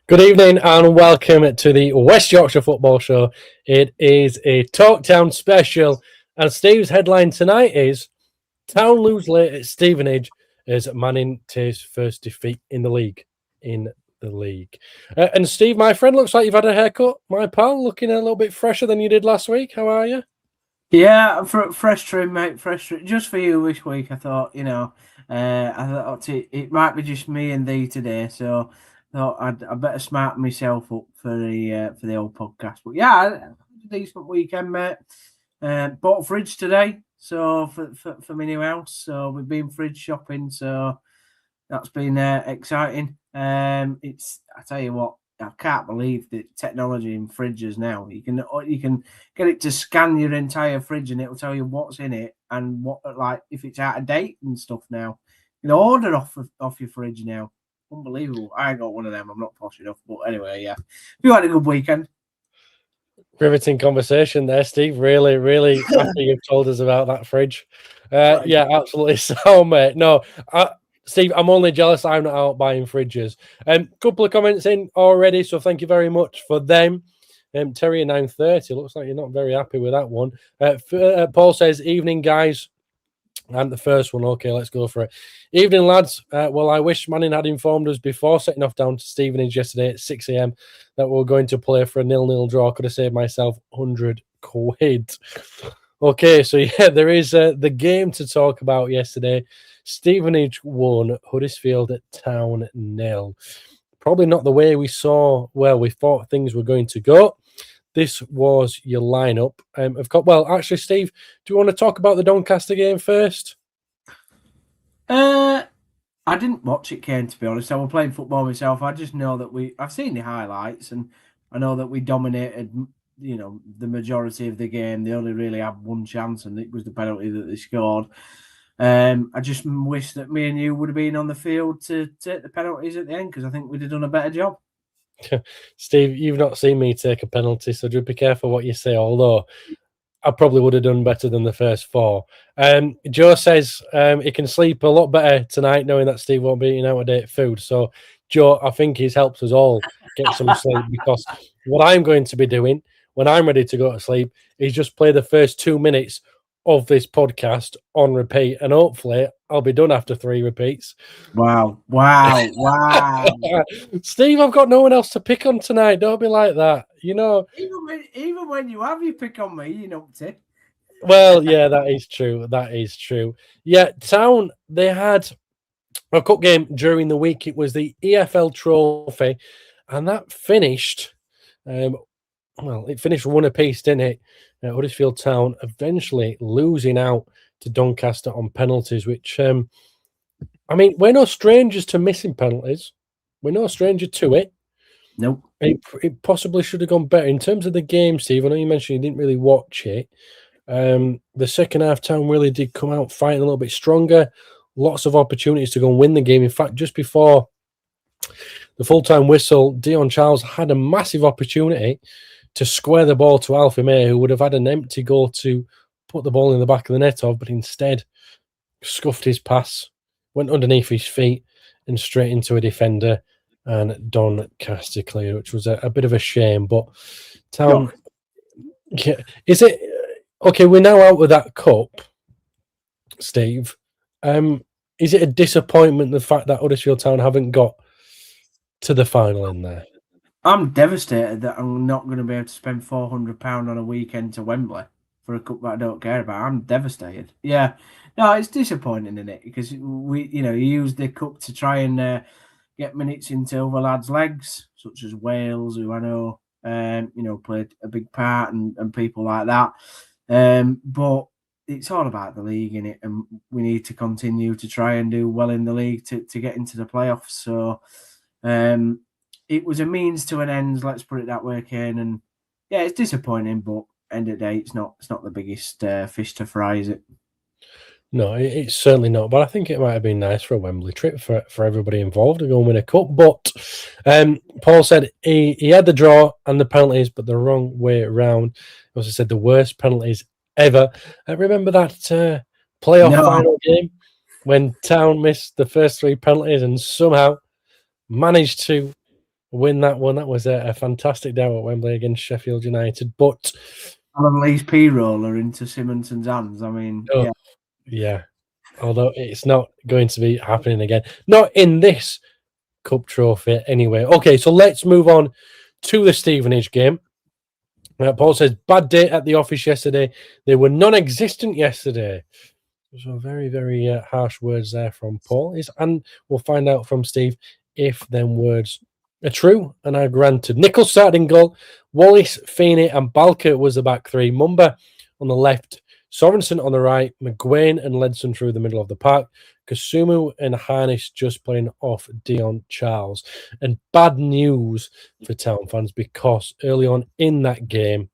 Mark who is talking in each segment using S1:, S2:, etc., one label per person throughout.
S1: Good evening and welcome to the West Yorkshire Football Show. It is a Talktown special, and Steve's headline tonight is Town lose late at Stevenage as Manning takes first defeat in the league. And Steve, my friend, looks like you've had a haircut. My pal, looking a little bit fresher than you did last week. How are you?
S2: Yeah, fresh trim, mate. Fresh trim. Just for you this week, I thought, I thought it might be just me and thee today, so I thought I better smart myself up for the old podcast. But yeah, I had a decent weekend, mate. Bought a fridge today, so for my new house. So we've been fridge shopping, so that's been exciting. I tell you what, I can't believe the technology in fridges now. You can get it to scan your entire fridge and it will tell you what's in it and what, like, if it's out of date and stuff now. Order off your fridge now. Unbelievable. I ain't got one of them. I'm not posh enough, but anyway, yeah. You had a good weekend.
S1: Riveting conversation there, Steve. Really, really happy you've told us about that fridge. Yeah, absolutely. So, mate, no, Steve, I'm only jealous I'm not out buying fridges. Couple of comments in already, so thank you very much for them. Terry at 9:30, looks like you're not very happy with that one. Paul says, evening, guys. And the first one, okay, let's go for it. Evening, lads. Well, I wish Manning had informed us before setting off down to Stevenage yesterday at 6 a.m. that we were going to play for a 0-0 draw. Could have saved myself 100 quid. Okay, so yeah, there is the game to talk about yesterday. Stevenage won, Huddersfield Town 0. Probably not the way we thought things were going to go. This was your lineup. Actually, Steve, do you want to talk about the Doncaster game first?
S2: I didn't watch it, Kane, to be honest. I was playing football myself. I just know that I've seen the highlights and I know that we dominated, the majority of the game. They only really had one chance and it was the penalty that they scored. I just wish that me and you would have been on the field to take the penalties at the end because I think we'd have done a better job.
S1: Steve, you've not seen me take a penalty, so just be careful what you say, although I probably would have done better than the first four. Joe says he can sleep a lot better tonight knowing that Steve won't be eating out-of-date food. So, Joe, I think he's helped us all get some sleep because what I'm going to be doing when I'm ready to go to sleep is just play the first 2 minutes of this podcast on repeat, and hopefully I'll be done after 3 repeats.
S2: Wow.
S1: Steve, I've got no one else to pick on tonight. Don't be like that.
S2: Even when you have, you pick on me, numpty.
S1: Well, yeah, that is true. That is true. Yeah, Town, they had a cup game during the week. It was the EFL Trophy, and that finished, it finished 1 apiece, didn't it? Huddersfield Town eventually losing out to Doncaster on penalties, which, we're no strangers to missing penalties. We're no stranger to it.
S2: Nope.
S1: It possibly should have gone better. In terms of the game, Steve, I know you mentioned you didn't really watch it. The second half, Town really did come out fighting a little bit stronger. Lots of opportunities to go and win the game. In fact, just before the full-time whistle, Dion Charles had a massive opportunity to square the ball to Alfie May, who would have had an empty goal to put the ball in the back of the net of, but instead scuffed his pass, went underneath his feet and straight into a defender, and Doncaster clear, which was a bit of a shame. But Town, is it okay? We're now out with that cup, Steve. Is it a disappointment the fact that Huddersfield Town haven't got to the final in there?
S2: I'm devastated that I'm not going to be able to spend £400 on a weekend to Wembley for a cup that I don't care about. I'm devastated. Yeah, no, it's disappointing, isn't it? Because you use the cup to try and get minutes into other lads' legs, such as Wales, who I know, played a big part, and people like that. But it's all about the league, innit? And we need to continue to try and do well in the league to get into the playoffs. So, it was a means to an end, let's put it that way, Kane. And yeah, it's disappointing, but end of the day, it's not the biggest fish to fry, is it?
S1: No, it's certainly not. But I think it might have been nice for a Wembley trip for everybody involved to go and win a cup. But Paul said he had the draw and the penalties, but the wrong way around. He also said the worst penalties ever. Remember that playoff final game when Town missed the first 3 penalties and somehow managed to win that one. That was a fantastic day at Wembley against Sheffield United. But
S2: Alan Lee's P-roller into Simonson's hands. I mean,
S1: yeah. Although it's not going to be happening again. Not in this Cup trophy anyway. Okay, so let's move on to the Stevenage game. Paul says, bad day at the office yesterday. They were non-existent yesterday. So very, very harsh words there from Paul. And we'll find out from Steve if them words are true. And I granted. Nichols started in goal. Wallace, Feeney and Balker was the back three. Mumba on the left. Sorensen on the right. McGuane and Ledson through the middle of the park. Kasumu and Harness just playing off Dion Charles. And bad news for Town fans because early on in that game,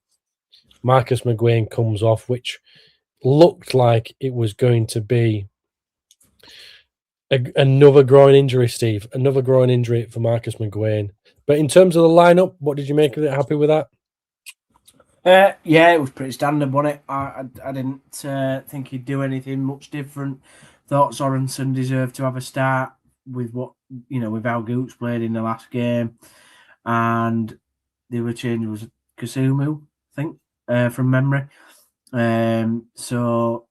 S1: Marcus McGuane comes off, which looked like it was going to be another groin injury, Steve. Another groin injury for Marcus McGuane. But in terms of the lineup, what did you make of it? Happy with that?
S2: Yeah, it was pretty standard, wasn't it? I didn't think he'd do anything much different. Thought Sorensen deserved to have a start with with how Goots played in the last game. And the other change was Kasumu, I think, from memory. So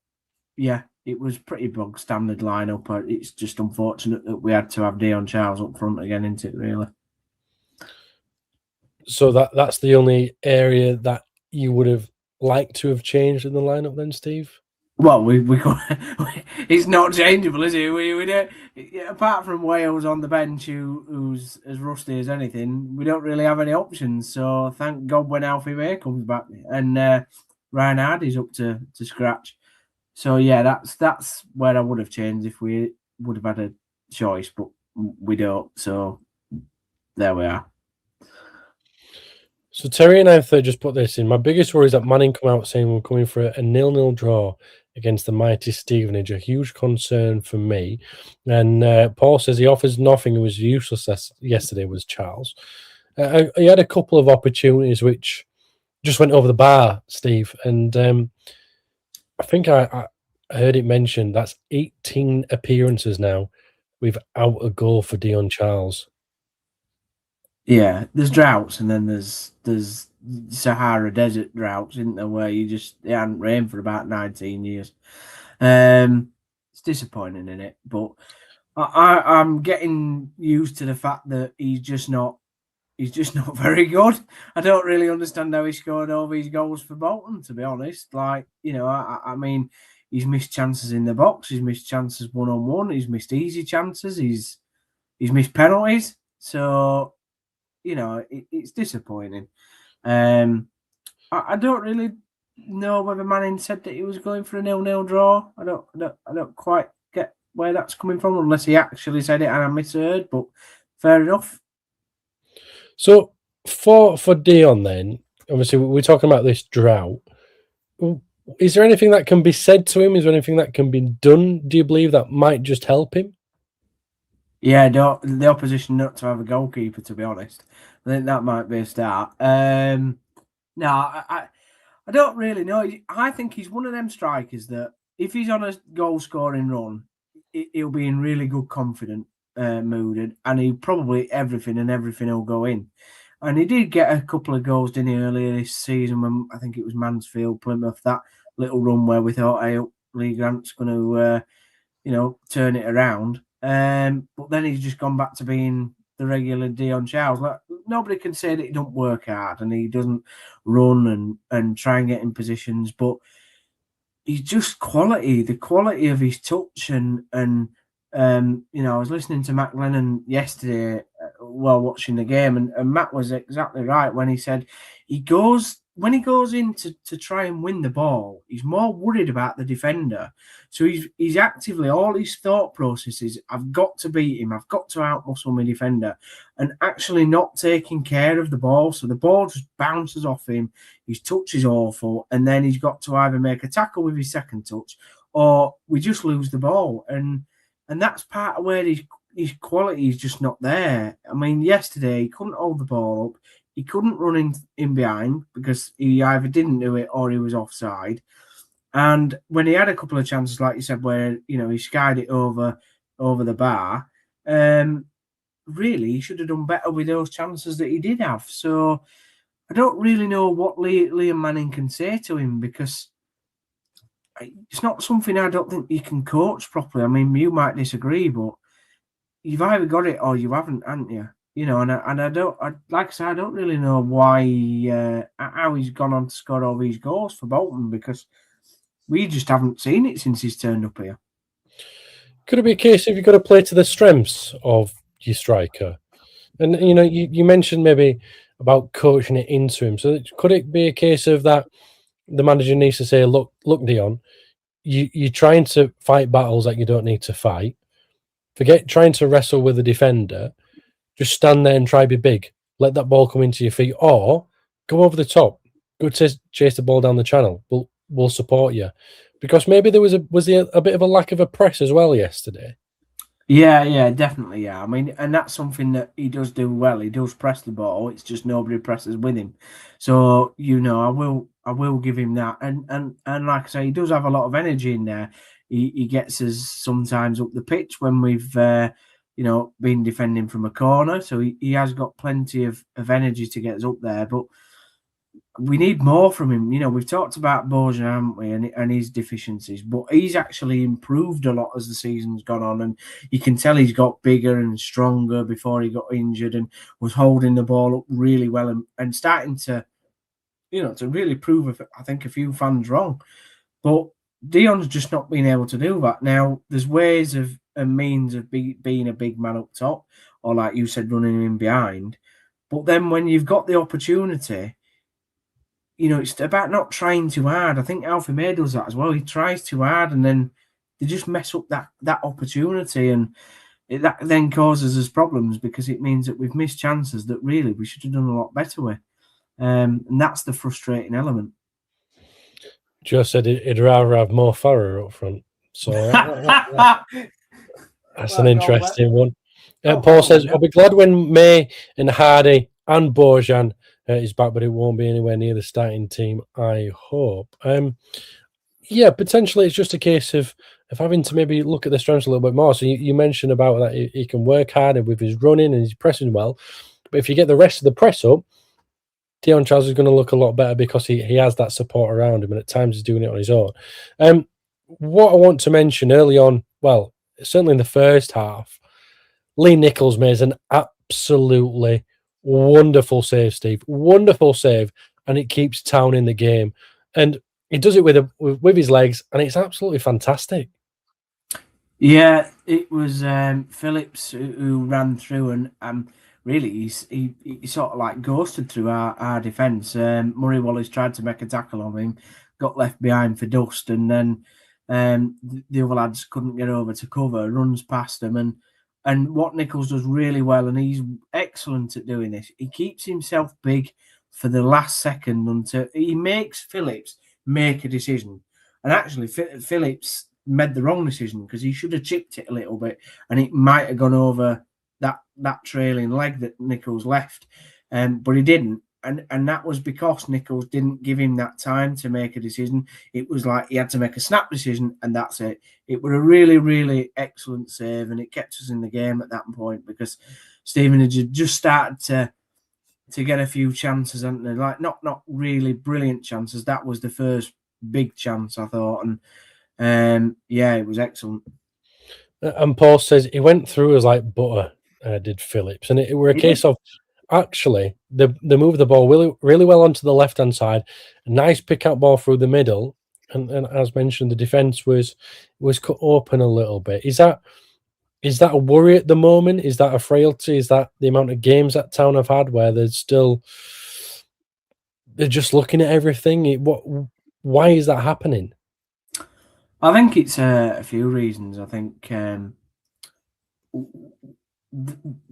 S2: yeah, it was pretty bog standard lineup. It's just unfortunate that we had to have Dion Charles up front again, isn't it, really?
S1: So that's the only area that you would have liked to have changed in the lineup then, Steve?
S2: Well, it's not changeable, is it? We don't, apart from Wales on the bench, who's as rusty as anything, we don't really have any options. So thank God when Alfie May comes back and Ryan Hardy's up to scratch. So yeah, that's where I would have changed if we would have had a choice, but we don't. So there we are.
S1: So Terry and I just put this in. My biggest worry is that Manning come out saying we're coming for a 0-0 draw against the mighty Stevenage. A huge concern for me. And Paul says he offers nothing. It was useless yesterday, was Charles. He had a couple of opportunities which just went over the bar, Steve. And I think I heard it mentioned that's 18 appearances now without a goal for Dion Charles.
S2: Yeah, there's droughts, and then there's Sahara Desert droughts, isn't there, where it hadn't rained for about 19 years. It's disappointing, isn't it? But I'm getting used to the fact that he's just not very good. I don't really understand how he scored all these goals for Bolton, to be honest. I mean, he's missed chances in the box, he's missed chances one-on-one, he's missed easy chances, he's missed penalties. So it's disappointing. I don't really know whether Manning said that he was going for a 0-0 draw. I don't quite get where that's coming from, unless he actually said it and I misheard. But fair enough.
S1: So for Dion, then obviously we're talking about this drought. Is there anything that can be said to him? Is there anything that can be done? Do you believe that might just help him?
S2: Yeah, the opposition not to have a goalkeeper, to be honest. I think that might be a start. No, I don't really know. I think he's one of them strikers that if he's on a goal-scoring run, he'll be in really good, confident mood, and he probably everything will go in. And he did get a couple of goals, didn't he, earlier this season when I think it was Mansfield, Plymouth, that little run where we thought, hey, Lee Grant's going to, turn it around. But then he's just gone back to being the regular Dion Charles. Like, nobody can say that he don't work hard and he doesn't run and try and get in positions, but he's just quality. The quality of his touch and I was listening to Matt Lennon yesterday while watching the game, and Matt was exactly right when he said when he goes in to try and win the ball, he's more worried about the defender. So he's actively, all his thought processes, I've got to beat him, I've got to outmuscle my defender, and actually not taking care of the ball. So the ball just bounces off him, his touch is awful, and then he's got to either make a tackle with his second touch or we just lose the ball. And that's part of where his quality is just not there. I mean, yesterday he couldn't hold the ball up. He couldn't run in behind because he either didn't do it or he was offside. And when he had a couple of chances, like you said, where he skied it over the bar, really, he should have done better with those chances that he did have. So I don't really know what Liam Manning can say to him, because it's not something I don't think you can coach properly. I mean, you might disagree, but you've either got it or you haven't you? You know, and I don't, like I said, I don't really know why, how he's gone on to score all these goals for Bolton, because we just haven't seen it since he's turned up here.
S1: Could it be a case if you've got to play to the strengths of your striker? And, you know, you mentioned maybe about coaching it into him. So could it be a case of that the manager needs to say, look, Dion, you're trying to fight battles that you don't need to fight. Forget trying to wrestle with a defender. Just stand there and try to be big. Let that ball come into your feet, or go over the top. Go chase the ball down the channel. We'll support you, because maybe there was a bit of a lack of a press as well yesterday.
S2: Yeah, definitely. Yeah, I mean, and that's something that he does do well. He does press the ball. It's just nobody presses with him. So, you know, I will give him that. And like I say, he does have a lot of energy in there. He gets us sometimes up the pitch when we've been defending from a corner. So he has got plenty of energy to get us up there. But we need more from him. You know, we've talked about Bojan, haven't we, and his deficiencies, but he's actually improved a lot as the season's gone on, and you can tell he's got bigger and stronger before he got injured, and was holding the ball up really well, and starting to, you know, to really prove, I think, a few fans wrong. But Dion's just not been able to do that. Now, there's ways of and means of being a big man up top, or like you said, running in behind. But then when you've got the opportunity, you know, it's about not trying too hard. I think Alfie May does that as well. He tries too hard, and then they just mess up that opportunity, and that then causes us problems, because it means that we've missed chances that really we should have done a lot better with. And that's the frustrating element.
S1: Joe said he'd rather have Mo Farah up front. So that's an interesting one. Paul says, I'll be glad when May and Hardy and Bojan is back, but it won't be anywhere near the starting team, I hope. Yeah, potentially it's just a case of having to maybe look at the strengths a little bit more. So you mentioned about that he can work harder with his running and he's pressing well. But if you get the rest of the press up, Dion Charles is going to look a lot better, because he has that support around him, and at times he's doing it on his own. What I want to mention early on, well, certainly in the first half, Lee Nichols made an absolutely wonderful save, Steve. Wonderful save, and it keeps Town in the game. And he does it with his legs, and it's absolutely fantastic.
S2: Yeah, it was Phillips who ran through, and really he sort of like ghosted through our defence. Murray Wallace tried to make a tackle on him, got left behind for dust, and then the other lads couldn't get over to cover, runs past them, and what Nichols does really well, and he's excellent at doing this, he keeps himself big for the last second until he makes Phillips make a decision. And actually, Phillips made the wrong decision, because he should have chipped it a little bit, and it might have gone over that trailing leg that Nichols left, but he didn't. And that was because Nichols didn't give him that time to make a decision. It was like he had to make a snap decision, and that's it. It was a really, really excellent save, and it kept us in the game at that point, because Stevenage had just started to get a few chances, hadn't they? Like not really brilliant chances. That was the first big chance, I thought, and yeah, it was excellent.
S1: And Paul says he went through as like butter, did Phillips, and it were a case of actually they moved the ball really well onto the left hand side, a nice pick out ball through the middle, and as mentioned, the defense was cut open a little bit. Is that a worry at the moment? Is that a frailty? Is that the amount of games that Town have had where they're just looking at everything? Why is that happening?
S2: I think it's a few reasons. I think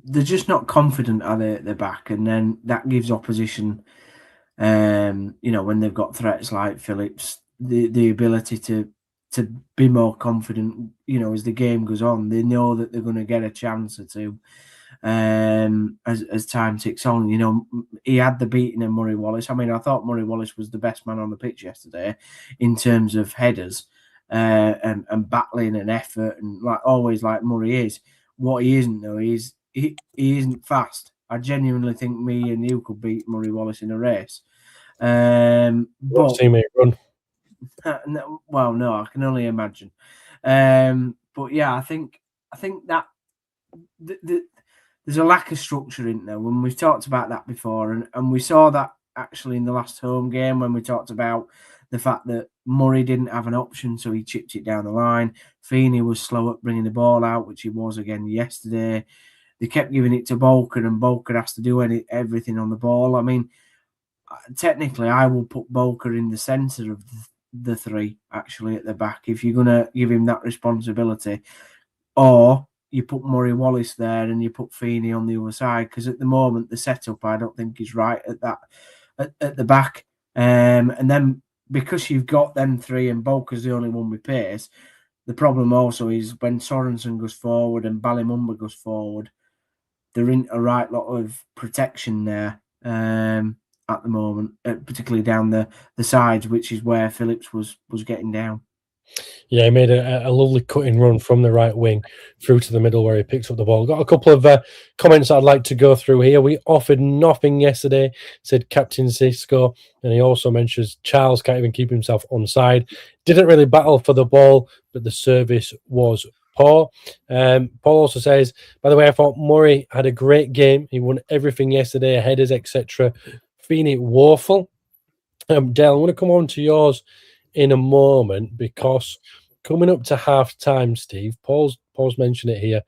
S2: they're just not confident at their back, and then that gives opposition, when they've got threats like Phillips, the ability to be more confident. As the game goes on, they know that they're going to get a chance or two. As time ticks on, he had the beating of Murray Wallace. I mean, I thought Murray Wallace was the best man on the pitch yesterday in terms of headers. And battling and effort, and always like Murray is. What he isn't though is he isn't fast. I genuinely think me and you could beat Murray Wallace in a race. But
S1: see me run.
S2: well, no, I can only imagine. But yeah, I think that there's a lack of structure in there. When we've talked about that before, and we saw that actually in the last home game when we talked about the fact that Murray didn't have an option, so he chipped it down the line. Feeney was slow at bringing the ball out, which he was again yesterday. They kept giving it to Bolker, and Bolker has to do everything on the ball. I mean, technically, I will put Bolker in the centre of the three, actually, at the back, if you're going to give him that responsibility. Or you put Murray Wallace there and you put Feeney on the other side, because at the moment, the setup, I don't think is right at the back. And then because you've got them three and Bolker's the only one with pace, the problem also is when Sorensen goes forward and Ballymumba goes forward, there isn't a right lot of protection there at the moment, particularly down the sides, which is where Phillips was getting down.
S1: Yeah, he made a lovely cutting run from the right wing through to the middle where he picked up the ball. Got a couple of comments I'd like to go through here. We offered nothing yesterday, said Captain Cisco, and he also mentions Charles can't even keep himself onside. Didn't really battle for the ball, but the service was poor. Paul also says, by the way, I thought Murray had a great game. He won everything yesterday, headers, etc. Feeney woeful. Dale, I'm going to come on to yours in a moment, because coming up to half time, Steve, Paul's mentioned it here.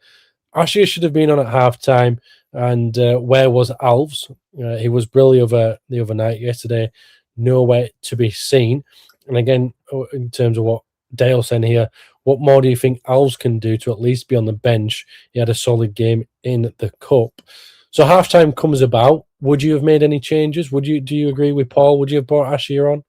S1: Ashia should have been on at half time, and where was Alves? He was brilliant the other night. Yesterday, nowhere to be seen. And again, in terms of what Dale said here, what more do you think Alves can do to at least be on the bench? He had a solid game in the cup. So half time comes about. Would you have made any changes? Do you agree with Paul? Would you have brought Ashia on?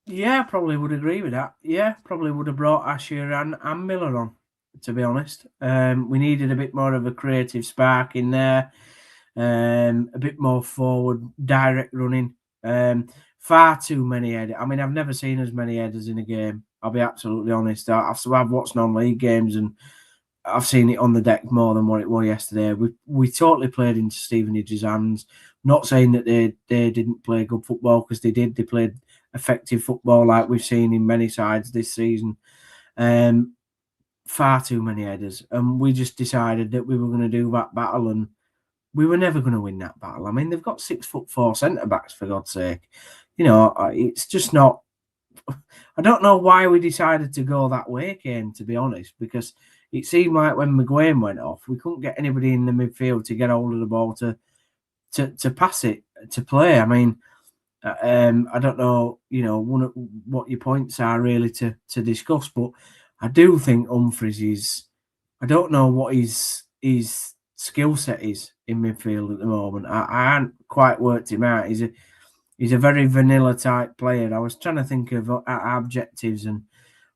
S2: Yeah, probably would agree with that. Yeah, probably would have brought Ashia and Miller on, to be honest. We needed a bit more of a creative spark in there, a bit more forward, direct running. Far too many headers. I mean, I've never seen as many headers in a game. I'll be absolutely honest. I've watched non-league games and I've seen it on the deck more than what it was yesterday. We totally played into Stevenage's hands. Not saying that they didn't play good football, because they did. They played effective football like we've seen in many sides this season. Far too many headers. And we just decided that we were going to do that battle, and we were never going to win that battle. I mean, they've got 6'4" centre-backs, for God's sake. You know, it's just not... I don't know why we decided to go that way, Kane, to be honest, because it seemed like when McGuane went off, we couldn't get anybody in the midfield to get hold of the ball to pass it, to play. I mean, I don't know, you know, what your points are really to discuss, but I do think Humphries is... I don't know what his skill set is in midfield at the moment. I haven't quite worked him out. He's a very vanilla type player. I was trying to think of adjectives, and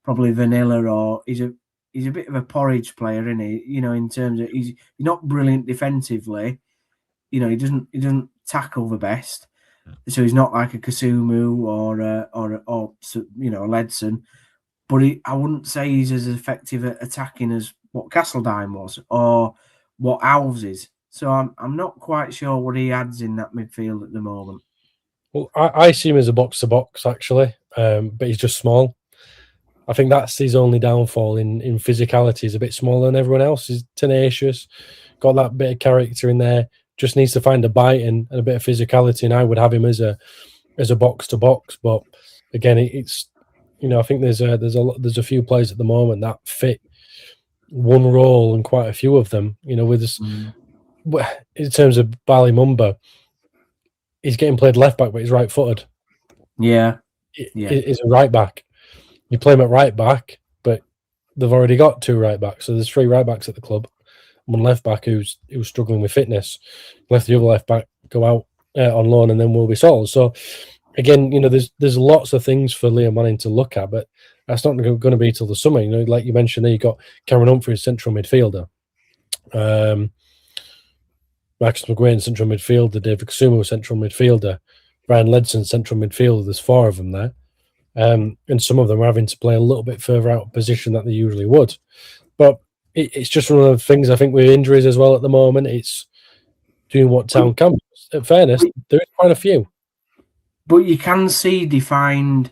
S2: probably vanilla, or he's a bit of a porridge player, isn't he? You know, in terms of he's not brilliant defensively. You know, he doesn't tackle the best, so he's not like a Kasumu or you know, Ledson. But I wouldn't say he's as effective at attacking as what Castledine was or what Alves is. So I'm not quite sure what he adds in that midfield at the moment.
S1: Well, I see him as a box-to-box, actually, but he's just small. I think that's his only downfall in physicality. He's a bit smaller than everyone else. He's tenacious, got that bit of character in there, just needs to find a bite and a bit of physicality, and I would have him as a box-to-box. But again, it's, you know, I think there's a few players at the moment that fit one role, and quite a few of them, you know, with this, in terms of Ballymumba, he's getting played left back, but he's right-footed.
S2: Yeah.
S1: He's a right back. You play him at right back, but they've already got two right backs, so there's three right backs at the club. One left back who's struggling with fitness. Let the other left back go out on loan, and then we'll be sold. So again, you know, there's lots of things for Liam Manning to look at, but that's not going to be till the summer. You know, like you mentioned there, you got Cameron Humphries, central midfielder. Marcus McGuane, central midfielder. David Kasumu, central midfielder. Brian Ledson, central midfielder. There's four of them there. And some of them are having to play a little bit further out of position than they usually would. But it's just one of the things. I think with injuries as well at the moment, it's doing what Town can. In fairness, there is quite a few.
S2: But you can see defined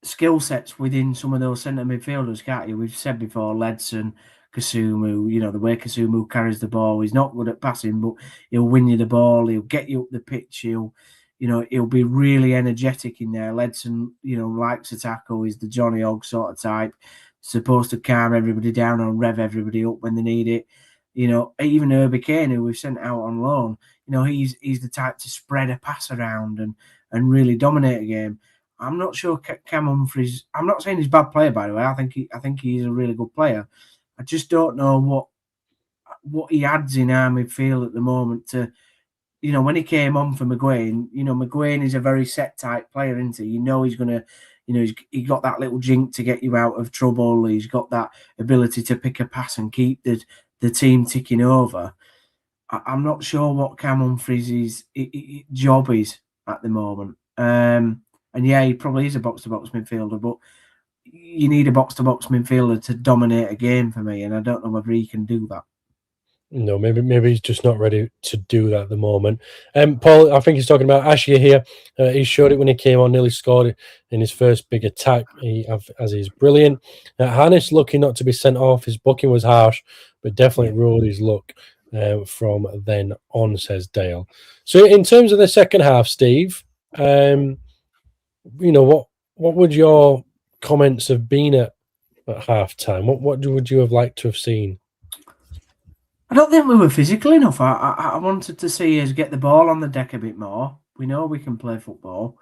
S2: skill sets within some of those centre midfielders, can't you? We've said before, Ledson, Kasumu, the way Kasumu carries the ball, he's not good at passing, but he'll win you the ball, he'll get you up the pitch, he'll be really energetic in there. Ledson, likes to tackle, he's the Johnny Ogg sort of type, supposed to calm everybody down and rev everybody up when they need it. Even Herbie Kane, who we've sent out on loan, he's the type to spread a pass around and really dominate a game. I'm not sure Cam Humphreys. I'm not saying he's a bad player, by the way. I think he's a really good player. I just don't know what he adds in our midfield at the moment. To when he came on for McGuane, McGuane is a very set type player, isn't he? He's gonna, he's got that little jink to get you out of trouble. He's got that ability to pick a pass and keep the team ticking over. I'm not sure what Cam Humphreys' job is at the moment. And yeah, he probably is a box-to-box midfielder, but you need a box-to-box midfielder to dominate a game for me, and I don't know whether he can do that.
S1: No, maybe he's just not ready to do that at the moment. Paul, I think he's talking about Ashia here. He showed it when he came on, nearly scored it in his first big attack, as he's brilliant. Hannes lucky not to be sent off. His booking was harsh, but definitely ruled his luck from then on, says Dale. So in terms of the second half, Steve, what would your comments have been at half time? What would you have liked to have seen?
S2: I don't think we were physical enough. I wanted to see us get the ball on the deck a bit more. We know we can play football.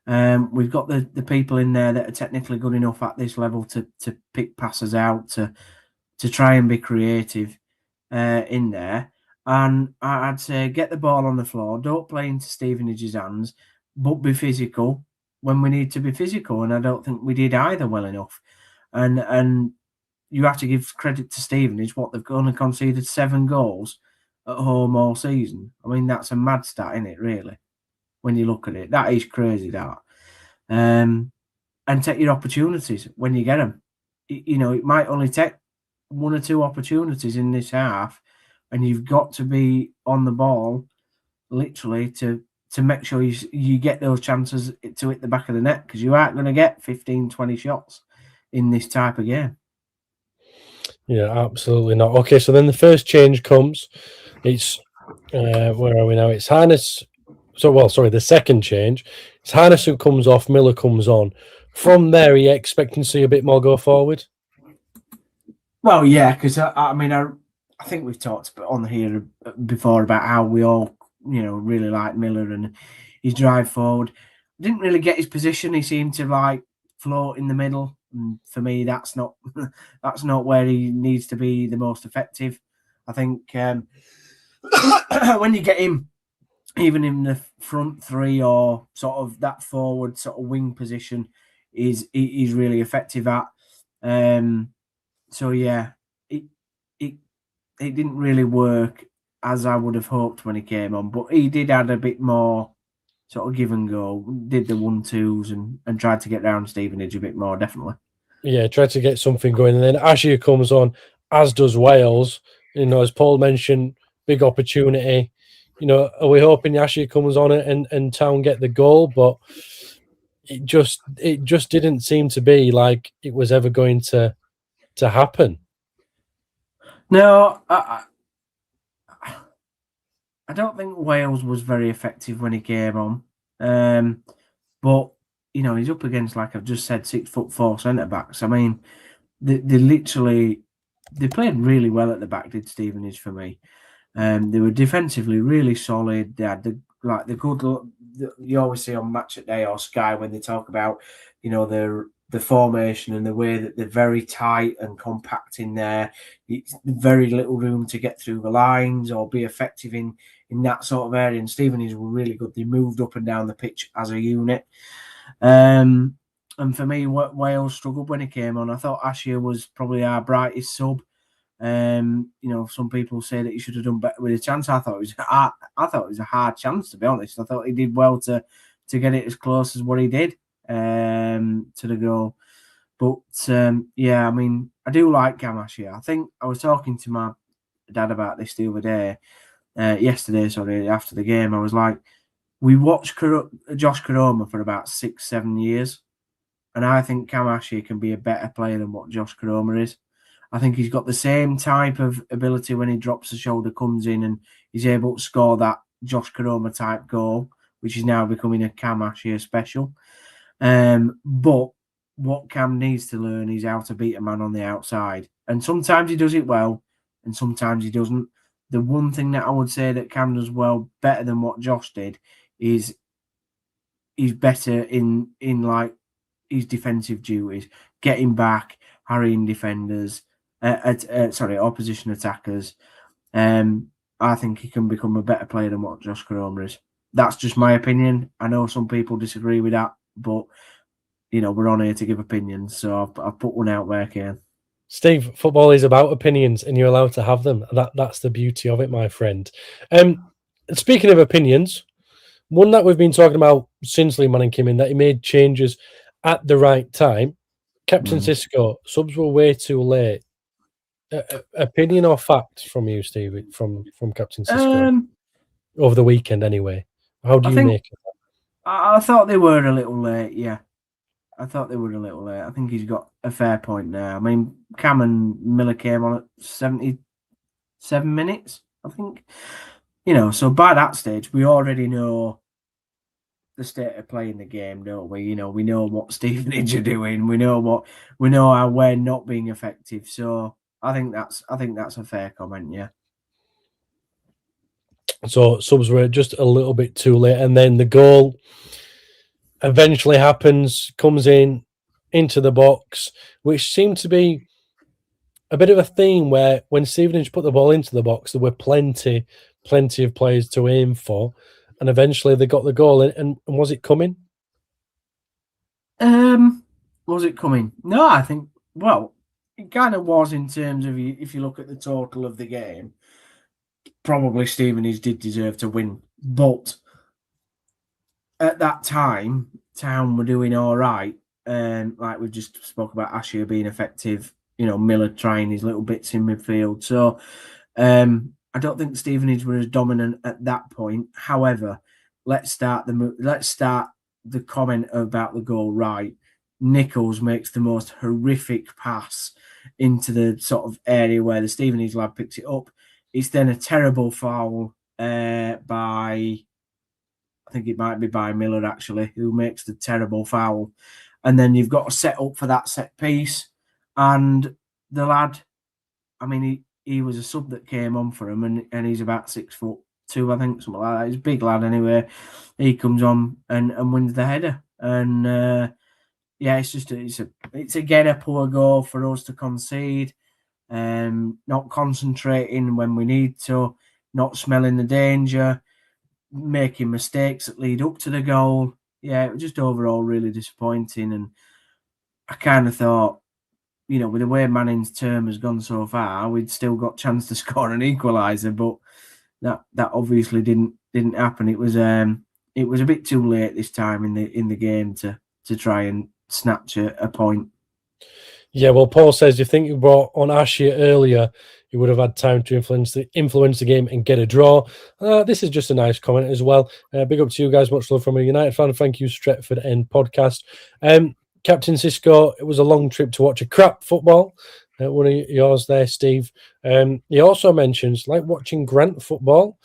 S2: We've got the people in there that are technically good enough at this level to pick passes out, to try and be creative in there. And I'd say get the ball on the floor. Don't play into Stevenage's hands, but be physical when we need to be physical. And I don't think we did either well enough. And you have to give credit to Stevenage. What, they've only conceded 7 goals at home all season. I mean, that's a mad stat, isn't it, really? When you look at it, that is crazy, that. And take your opportunities when you get them. It might only take 1 or 2 opportunities in this half, and you've got to be on the ball, literally, to make sure you get those chances to hit the back of the net, because you aren't going to get 15, 20 shots in this type of game.
S1: Yeah, absolutely not. Okay, so then the first change comes. It's where are we now? It's Hannes. The second change. It's Hannes who comes off, Miller comes on. From there, are you expecting to see a bit more go forward?
S2: Well, yeah, because I think we've talked on here before about how we all, really like Miller and his drive forward. Didn't really get his position. He seemed to float in the middle. And for me, that's not where he needs to be the most effective. I think when you get him, even in the front three or sort of that forward sort of wing position, he's really effective at. So yeah, it didn't really work as I would have hoped when he came on, but he did add a bit more sort of give and go, did the 1-2s and tried to get down Stevenage a bit more, definitely.
S1: Yeah, tried to get something going. And then Ashia comes on, as does Wales. As Paul mentioned, big opportunity. Are we hoping Ashia comes on it and Town get the goal? But it just didn't seem to be like it was ever going to happen.
S2: No, I don't think Wales was very effective when he came on. But, he's up against, like I've just said, 6'4" centre-backs. I mean, they played really well at the back, did Stevenage, for me. They were defensively really solid. They had the good you always see on Match at Day or Sky when they talk about, the formation and the way that they're very tight and compact in there. It's very little room to get through the lines or be effective in that sort of area. And Stevenage were really good. They moved up and down the pitch as a unit. And for me, Wales struggled when he came on. I thought Ashia was probably our brightest sub. Some people say that he should have done better with a chance. I thought it was a hard chance, to be honest. I thought he did well to get it as close as what he did to the goal. But yeah, I mean, I do like Gamashi. I think I was talking to my dad about this the other day, yesterday, sorry, after the game. I was like, we watched Josh Koroma for about 6-7 years, and I think Kamashi can be a better player than what Josh Koroma is. I think he's got the same type of ability when he drops the shoulder, comes in, and he's able to score that Josh Koroma type goal, which is now becoming a Kamashi special. But what Cam needs to learn is how to beat a man on the outside. And sometimes he does it well, and sometimes he doesn't. The one thing that I would say that Cam does well, better than what Josh did, is he's better in like his defensive duties, getting back, harrying defenders, opposition attackers. I think he can become a better player than what Josh Koroma is. That's just my opinion. I know some people disagree with that, but we're on here to give opinions, so I've put one out there, Kane.
S1: Steve, football is about opinions, and you're allowed to have them. That's the beauty of it, my friend. Speaking of opinions, one that we've been talking about since Lee Manning came in, that he made changes at the right time. Captain Cisco, subs were way too late. Opinion or fact from you, Steve, from Captain Cisco? Over the weekend, anyway. How do you make it?
S2: I thought they were a little late, yeah. I thought they were a little late. I think he's got a fair point there. I mean, Cam and Miller came on at 77 minutes, I think. So by that stage, we already know the state of play in the game, don't we? We know what Stevenage are doing. We know how we're not being effective. So I think that's a fair comment, yeah.
S1: So subs were just a little bit too late, and then the goal eventually happens, comes into the box, which seemed to be a bit of a theme where when Stevenage put the ball into the box, there were plenty of players to aim for, and eventually they got the goal. And was it coming?
S2: Was it coming? No, I think, well, it kind of was in terms of, if you look at the total of the game, probably Stevenage did deserve to win. But at that time, Town were doing all right. Like we just spoke about, Asher being effective, Miller trying his little bits in midfield. So I don't think Stevenage were as dominant at that point. However, let's start the comment about the goal right. Nichols makes the most horrific pass into the sort of area where the Stevenage lad picks it up. It's then a terrible foul by, I think it might be by Miller, actually, who makes the terrible foul. And then you've got to set up for that set piece. And the lad, I mean, he was a sub that came on for him, and he's about 6'2", I think, something like that. He's a big lad anyway. He comes on and wins the header. And yeah, it's again a poor goal for us to concede. Not concentrating when we need to, not smelling the danger, making mistakes that lead up to the goal. Yeah, it was just overall really disappointing. And I kind of thought, with the way Manning's term has gone so far, we'd still got a chance to score an equaliser, but that obviously didn't happen. It was a bit too late this time in the game to try and snatch a point.
S1: Yeah, well, Paul says, you think you brought on Asher earlier, you would have had time to influence the game and get a draw. This is just a nice comment as well. Big up to you guys. Much love from a United fan. Thank you, Stretford End Podcast. Captain Cisco, it was a long trip to watch a crap football. One of yours there, Steve. He also mentions, like watching Grant football.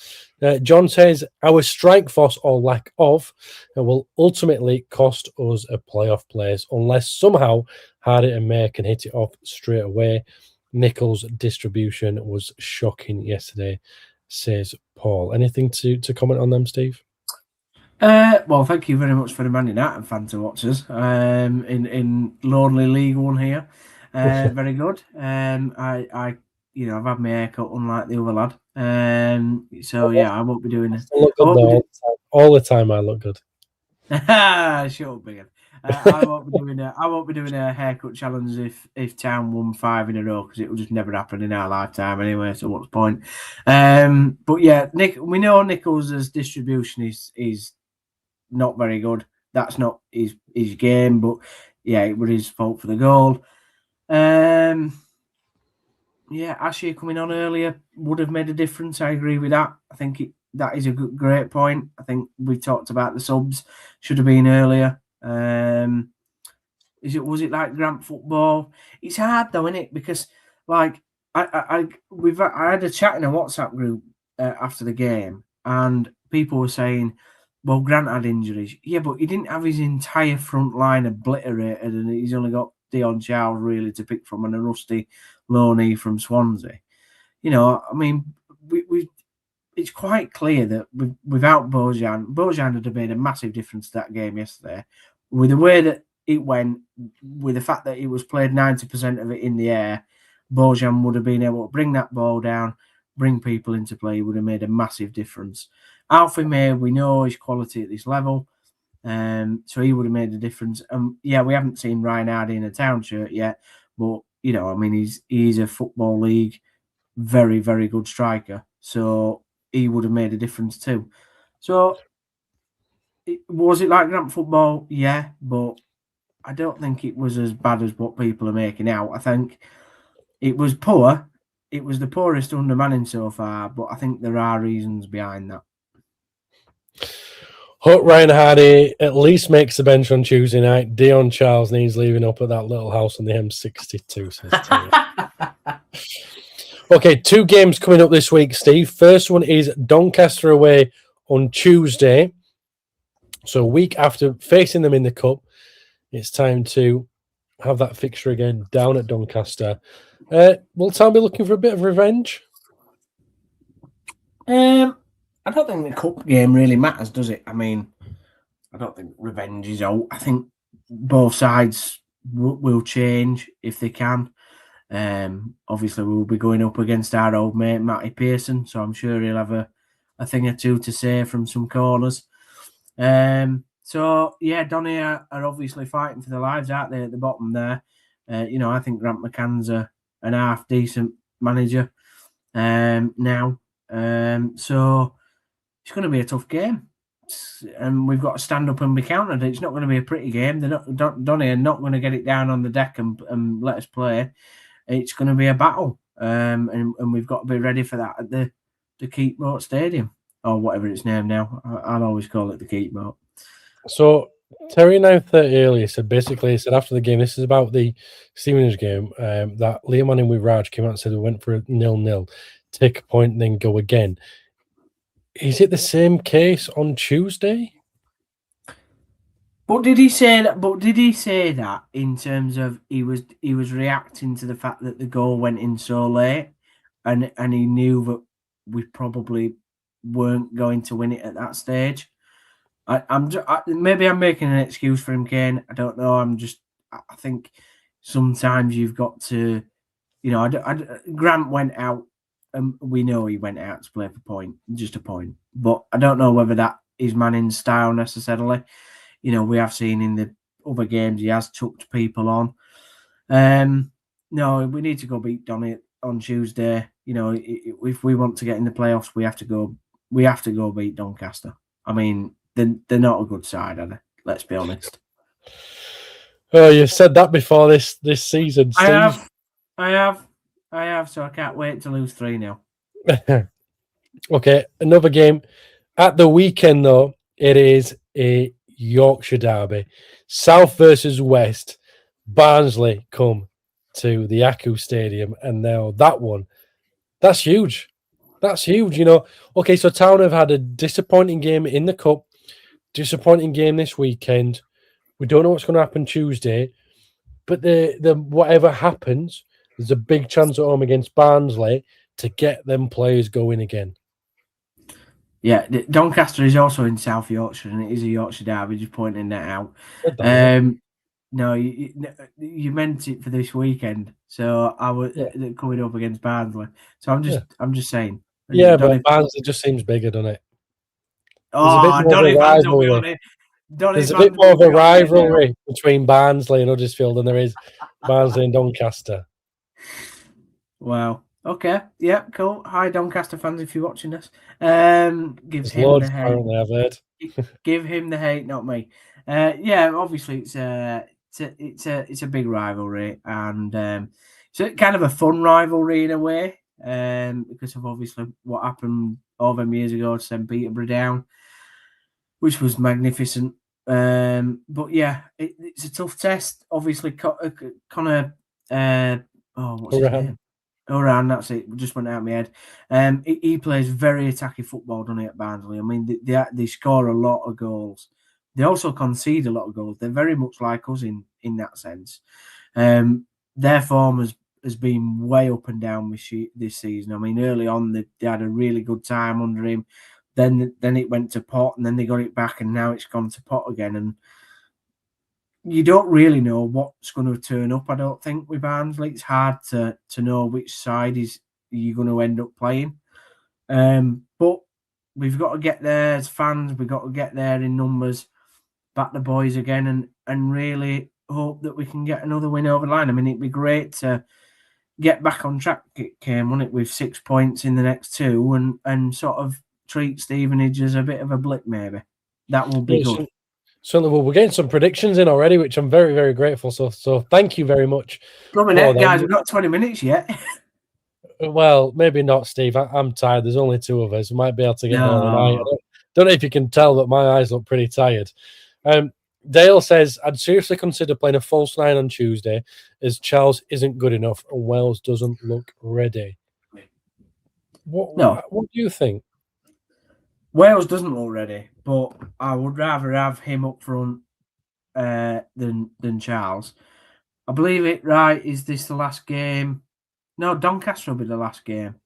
S1: John says, our strike force or lack of will ultimately cost us a playoff place unless somehow Hardy and May can hit it off straight away. Nichols' distribution was shocking yesterday, says Paul. Anything to comment on them, Steve?
S2: Well, thank you very much for the Man United fan to watch us in lonely League One here. Very good. I've had my haircut unlike the other lad. So yeah, I won't be doing it.
S1: All the time I look good.
S2: Shut up, Big. I won't be doing a haircut challenge if Town won 5 in a row, because it will just never happen in our lifetime anyway. So what's the point? But yeah, we know Nichols' distribution is not very good. That's not his game, but it was his fault for the goal. Yeah, Ashley coming on earlier would have made a difference. I agree with that. I think that is a great point. I think we talked about the subs should have been earlier. Was it like Grant football? It's hard though, isn't it? Because like I had a chat in a WhatsApp group after the game, and people were saying, "Well, Grant had injuries, yeah, but he didn't have his entire front line obliterated, and he's only got Dion Charles really to pick from and a rusty loanee from Swansea." You know, I mean, we it's quite clear that without Bojan would have made a massive difference to that game yesterday. With the way that it went, with the fact that it was played 90% of it in the air, Bojan would have been able to bring that ball down, bring people into play, would have made a massive difference. Alfie May, we know his quality at this level, so he would have made a difference. Yeah, we haven't seen Ryan Hardy in a Town shirt yet, but you know, I mean, he's a Football League very, very good striker, so he would have made a difference too. So, was it like Grant football? Yeah, but I don't think it was as bad as what people are making out. I think it was poor. It was the poorest undermanning so far, but I think there are reasons behind that.
S1: Hope Ryan Hardy at least makes the bench on Tuesday night. Dion Charles needs leaving up at that little house on the M62. Okay, 2 games coming up this week, Steve. First one is Doncaster away on Tuesday. So a week after facing them in the Cup, it's time to have that fixture again down at Doncaster. Will Town be looking for a bit of revenge?
S2: I don't think the Cup game really matters, does it? I mean, I don't think revenge is out. I think both sides will change if they can. Obviously, we'll be going up against our old mate, Matty Pearson, so I'm sure he'll have a thing or two to say from some corners. So, yeah, Donny are obviously fighting for their lives, aren't they, at the bottom there? You know, I think Grant McCann's an half-decent manager now. So, it's going to be a tough game. And we've got to stand up and be countered. It's not going to be a pretty game. Donny are not going to get it down on the deck and let us play. It's going to be a battle. And we've got to be ready for that at the Keepmoat Stadium, or whatever it's named now. I'll always call it the Keepmoat.
S1: So Terry 930 earlier said after the game, this is about the Stevenage game, that Liam Manning with Raj came out and said we went for a 0-0, take a point and then go again. Is it the same case on Tuesday?
S2: But did he say that? But did he say that in terms of he was reacting to the fact that the goal went in so late, and he knew that we probably weren't going to win it at that stage? Maybe I'm making an excuse for him, Kane. I don't know. I think sometimes you've got to, you know, Grant went out, and we know he went out to play for just a point. But I don't know whether that is Manning's style necessarily. You know, we have seen in the other games he has chucked people on. No, we need to go beat Donny on Tuesday. You know, if we want to get in the playoffs, we have to go beat Doncaster. I mean, they're not a good side, are they? Let's be honest.
S1: Oh, you've said that before this season, Steve.
S2: I have. So I can't wait to lose 3-0.
S1: Okay, another game at the weekend though. It is a Yorkshire derby, South versus West. Barnsley come to the Aku Stadium, and now that's huge. That's huge, you know. Okay, so Town have had a disappointing game in the Cup, disappointing game this weekend. We don't know what's going to happen Tuesday, but the whatever happens, there's a big chance at home against Barnsley to get them players going again.
S2: Yeah, Doncaster is also in South Yorkshire, and it is a Yorkshire derby, just pointing that out. No, you meant it for this weekend, so I was coming up against Barnsley. So I'm just saying.
S1: Yeah, but Barnsley just seems bigger, doesn't it?
S2: Donny fans will be on it.
S1: There's a bit more of a rivalry between Barnsley and Huddersfield than there is Barnsley and Doncaster.
S2: Wow. Okay. Yeah, cool. Hi, Doncaster fans, if you're watching this. Give him the hate.
S1: I've heard.
S2: Give him the hate, not me. Yeah, obviously it's it's a big rivalry, and it's kind of a fun rivalry in a way, because of obviously what happened all them years ago to send Peterborough down, which was magnificent. But yeah, it's a tough test. Obviously, Connor. What's his name? Oran, that's it. Just went out of my head. He plays very attacking football, doesn't he, at Barnsley? I mean, they score a lot of goals. They also concede a lot of goals. They're very much like us in that sense. Their form has been way up and down this season. I mean, early on they had a really good time under him. Then it went to pot, and then they got it back, and now it's gone to pot again. And you don't really know what's going to turn up, I don't think, with Barnsley. It's hard to know which side you're going to end up playing. But we've got to get there as fans. We've got to get there in numbers, back the boys again, and really hope that we can get another win over the line. I mean, it'd be great to get back on track, wouldn't it, with 6 points in the next two, and sort of treat Stevenage as a bit of a blip, maybe. That will be good.
S1: Certainly, well, we're getting some predictions in already, which I'm very, very grateful. So thank you very much.
S2: Guys, we've got 20 minutes yet.
S1: Well, maybe not, Steve. I'm tired. There's only two of us. We might be able to get more than I. Don't know if you can tell, but my eyes look pretty tired. Dale says, I'd seriously consider playing a false nine on Tuesday, as Charles isn't good enough and Wells doesn't look ready. What do you think?
S2: Wales doesn't look ready, but I would rather have him up front than Charles. I believe it right. Is this the last game? No, Doncaster will be the last game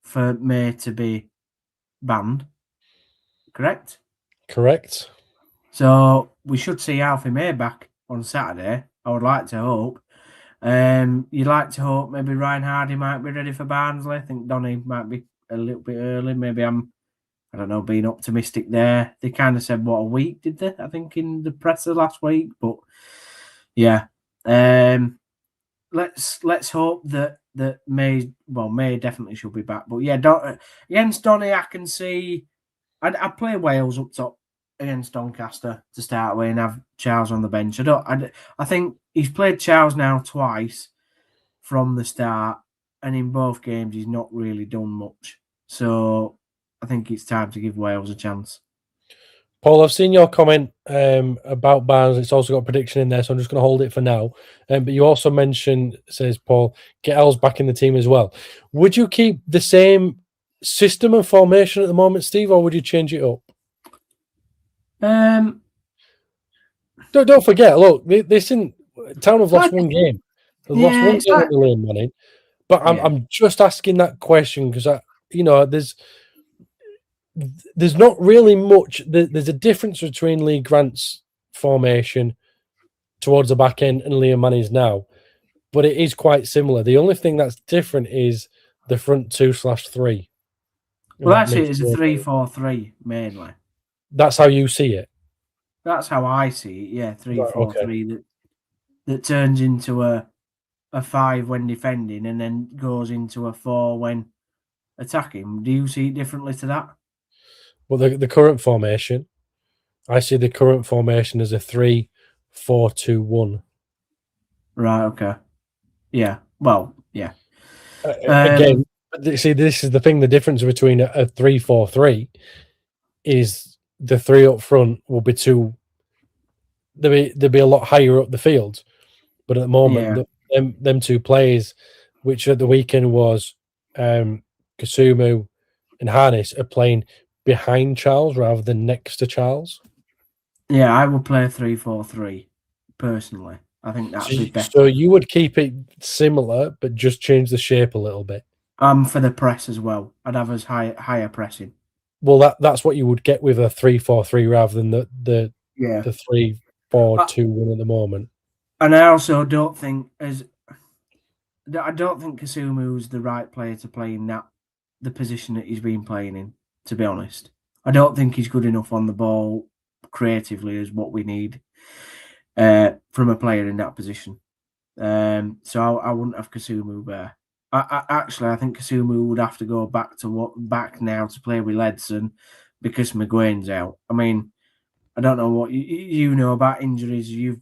S2: for May to be banned. Correct?
S1: Correct.
S2: So we should see Alfie May back on Saturday. I would like to hope. You'd like to hope maybe Ryan Hardy might be ready for Barnsley. I think Donny might be a little bit early. Maybe I don't know, being optimistic there. They kind of said, what, a week, did they? I think in the presser last week. But yeah, let's hope that May definitely should be back. But yeah, against Donny, I can see I'd play Wales up top against Doncaster to start with and have Charles on the bench. I think he's played Charles now twice from the start, and in both games he's not really done much. So I think it's time to give Wales a chance.
S1: Paul, I've seen your comment about Barnes. It's also got a prediction in there, so I'm just going to hold it for now. But you also mentioned, says Paul, get Els back in the team as well. Would you keep the same system and formation at the moment, Steve, or would you change it up? Don't forget, look, Town have lost one game. They've lost one game at the lane money. But I'm just asking that question because there's not really much. There's a difference between Lee Grant's formation towards the back end and Liam Manning's now, but it is quite similar. The only thing that's different is the front 2/3.
S2: Well, actually, it's a 3-4-3 mainly.
S1: That's how you see it.
S2: That's how I see it. Yeah, 3-4-3 that turns into a 5 when defending and then goes into a 4 when attacking. Do you see it differently to that?
S1: Well, the current formation, I see the current formation as a 3-4-2-1.
S2: Right. Okay. Yeah. Well. Yeah.
S1: Again, see, this is the thing. The difference between a 3-4-3 is the 3 up front will be two. They'll be a lot higher up the field, but at the moment, them two players, which at the weekend was Kasumu and Harness, are playing behind Charles rather than next to Charles. Yeah,
S2: I would play a 3-4-3 personally. I think that'd be better.
S1: So you would keep it similar, but just change the shape a little bit.
S2: For the press as well. I'd have us higher pressing.
S1: Well, that's what you would get with a 3-4-3 rather than the 3-4-2-1 at the moment.
S2: And I also don't think Kasumu is the right player to play in the position that he's been playing in. To be honest, I don't think he's good enough on the ball creatively as what we need from a player in that position. So I wouldn't have Kasumu there. I think Kasumu would have to go back now to play with Ledson because McGuane's out. I mean, I don't know what you know about injuries. You've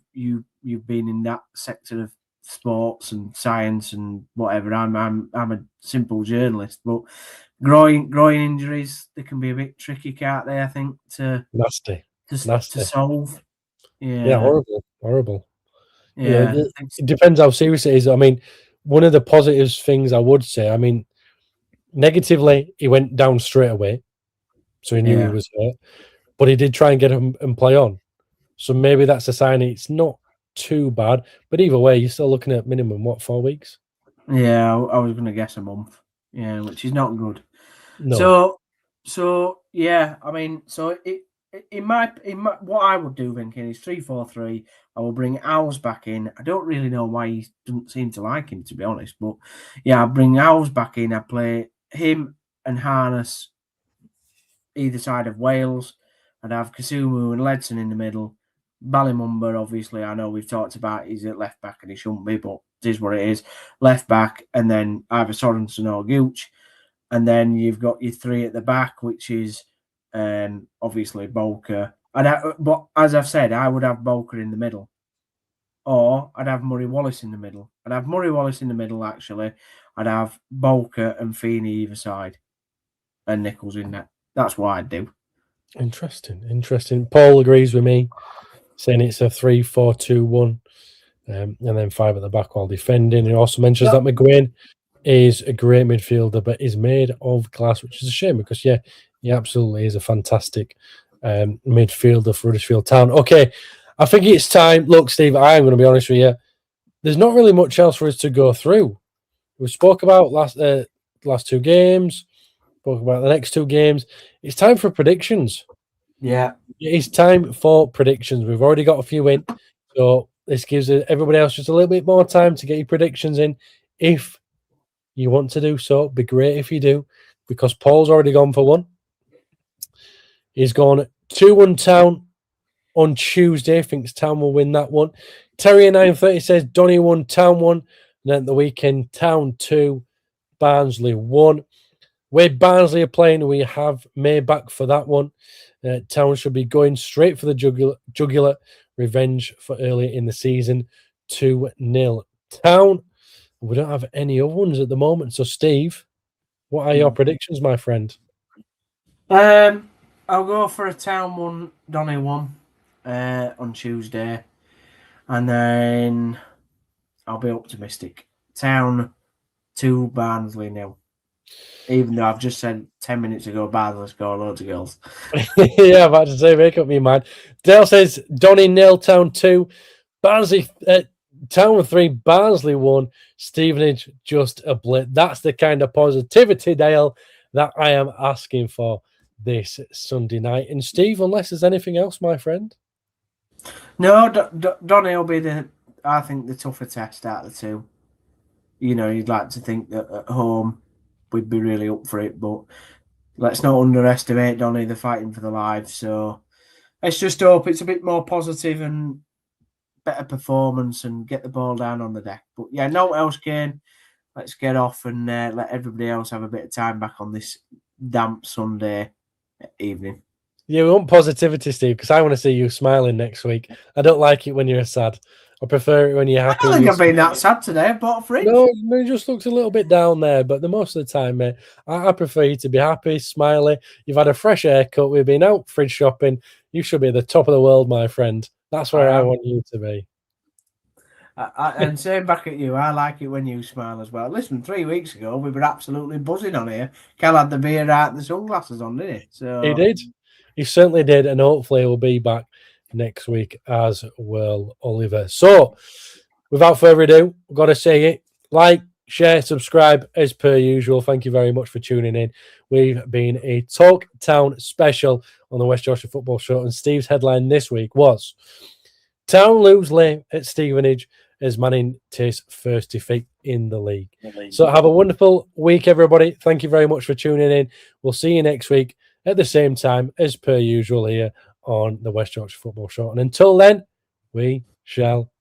S2: been in that sector of sports and science and whatever. I'm a simple journalist, but groin injuries, they can be a bit tricky, can't they? I think to
S1: Nasty.
S2: solve.
S1: Yeah, horrible.
S2: Yeah,
S1: It depends how serious it is. I mean, one of the positive things I would say, I mean, negatively, he went down straight away, so he knew he was hurt, but he did try and get him and play on. So maybe that's a sign it's not too bad. But either way, you're still looking at minimum, 4 weeks?
S2: Yeah, I was going to guess a month. Yeah, which is not good.
S1: No.
S2: So yeah, I mean, so in my what I would do, thinking is 3-4-3. I will bring Owls back in. I don't really know why he doesn't seem to like him, to be honest. But yeah, I bring Owls back in. I play him and Harness either side of Wales. I'd have Kasumu and Ledson in the middle. Ballymumba, obviously, I know we've talked about he's at left back and he shouldn't be, but it is what it is. Left back, and then either Sorensen or Gooch. And then you've got your three at the back, which is obviously Bolker. But as I've said, I would have Bolker in the middle. Or I'd have Murray Wallace in the middle. I'd have Murray Wallace in the middle, actually. I'd have Bolker and Feeney either side. And Nichols in that. That's what I'd do.
S1: Interesting. Paul agrees with me, saying it's a 3-4-2-1, and then 5 at the back while defending. He also mentions that McGuinn is a great midfielder, but is made of glass, which is a shame because, he absolutely is a fantastic midfielder for Huddersfield Town. Okay, I think it's time. Look, Steve, I'm going to be honest with you. There's not really much else for us to go through. We spoke about last 2 games, spoke about the next 2 games. It's time for predictions.
S2: Yeah.
S1: It's time for predictions. We've already got a few in, so this gives everybody else just a little bit more time to get your predictions in. If you want to do so, it'd be great if you do, because Paul's already gone for one. He's gone 2-1 Town on Tuesday. Thinks Town will win that one. Terry 930 says Donny 1, Town 1. And then at the weekend, Town 2, Barnsley 1. Where Barnsley are playing, we have May back for that one. Town should be going straight for the jugular. Revenge for earlier in the season. 2-0 Town. We don't have any other ones at the moment. So, Steve, what are your predictions, my friend?
S2: I'll go for a Town 1, Donny 1 on Tuesday. And then I'll be optimistic. Town 2, Barnsley 0. Even though I've just said 10 minutes ago, Barnsley score loads of goals.
S1: Yeah, I'm about to say, make up your mind. Dale says Donny 0, Town 2, Barnsley, Town 3, Barnsley 1, Stevenage just a blip. That's the kind of positivity, Dale, that I am asking for this Sunday night. And Steve, unless there's anything else, my friend?
S2: No, Donny will be I think the tougher test out of the 2. You'd like to think that at home we'd be really up for it, but let's not underestimate Donny. They're fighting for the lives, so let's just hope it's a bit more positive and better performance and get the ball down on the deck. But yeah, no else, Kane. Let's get off and let everybody else have a bit of time back on this damp Sunday evening.
S1: Yeah, we want positivity, Steve, because I want to see you smiling next week. I don't like it when you're sad. I prefer it when you're happy.
S2: I don't think I've been that sad today. I bought a fridge.
S1: No, it just looks a little bit down there, but the most of the time, mate, I prefer you to be happy, smiley. You've had a fresh haircut. We've been out fridge shopping. You should be at the top of the world, my friend. That's where I want you to be.
S2: And same back at you. I like it when you smile as well. Listen, 3 weeks ago, we were absolutely buzzing on here. Cal had the beer out and the sunglasses on, didn't he? So
S1: he did. He certainly did, and hopefully he'll be back next week as well, Oliver. So, without further ado, I've got to say it. Like, share, subscribe as per usual. Thank you very much for tuning in. We've been a Talk Town special on the West Yorkshire Football Show, and Steve's headline this week was Town lose late at Stevenage as Manning takes first defeat in the league. So have a wonderful week, everybody. Thank you very much for tuning in. We'll see you next week at the same time as per usual here on the West Yorkshire Football Show. And until then, we shall